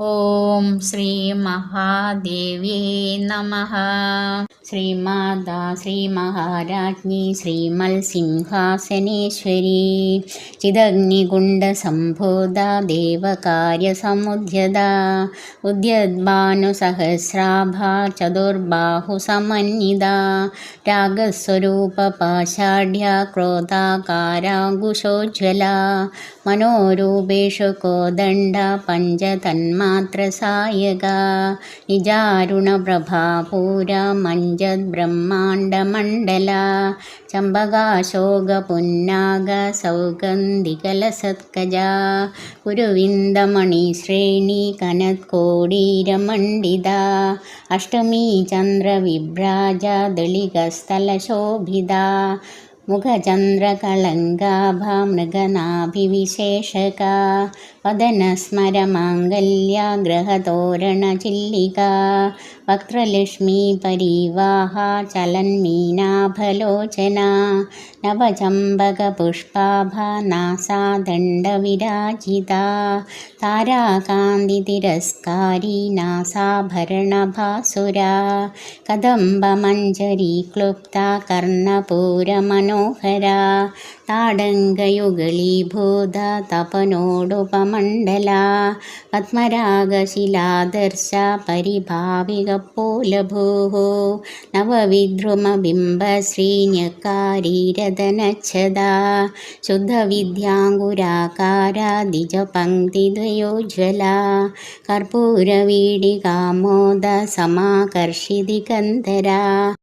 ഓം ശ്രീ മഹാദേവ്യേ നമഃ. ശ്രീമാതാ ശ്രീ മഹാരാജ്ഞി ശ്രീമത്സിംഹാസനേശ്വരി ചിദഗ്നികുണ്ഡസംഭൂത ദേവകാര്യസമുദ്യത ഉദ്യദ്ഭാനുസഹസ്രാഭാ ചതുർബാഹുസമന്വിത രാഗസ്വരൂപപാഷാഢ്യ ക്രോധാകാരാങ്കുശോജ്വല മനോരൂപേഷു കോദണ്ഡ പഞ്ചതന്മാത്രസായക നിജാരുണപ്രഭാപൂര മഞ്ജദ്ബ്രഹ്മാണ്ഡമണ്ഡല ചമ്പകാശോകപുന്നാഗ സൗഗന്ധികലസത്കജ കുരുവിന്ദമണിശ്രേണി കനത്കോടീരമണ്ഡിത അഷ്ടമീ ചന്ദ്രവിഭ്രാജ ദളികസ്ഥലശോഭിത മുഖചന്ദ്രകളങ്കാഭ മൃഗനാഭിവിശേഷക വദനസ്മരമാംഗല്യ ഗ്രഹതോരണചില്ലിക വക്ത്രലക്ഷ്മീ പരിവാഹ ചലന്മീനാഭലോചന നവചമ്പകപുഷ്പാഭ നാസാദണ്ഡവിരാജിത താരാകാന്തിതിരസ്കാരി നാസാഭരണഭാസുര കദംബമഞ്ജരീ ക്ലുപ്ത കർണപൂരമനോഹര താടങ്കയുഗളീഭൂത തപനോടുപമണ്ഡല പത്മരാഗശിലാദർശ പരിഭാവികപ്പോലഭൂः നവവിദ്രുമബിംബശ്രീന്യക്കാരീരതനച്ഛദ ശുദ്ധവിദ്യാങ്കുരാകാരാദിജപങ്ക്തിദ്വയോജ്വല കർപ്പൂരവീടികാമോദ സമാകർഷിതികന്ധര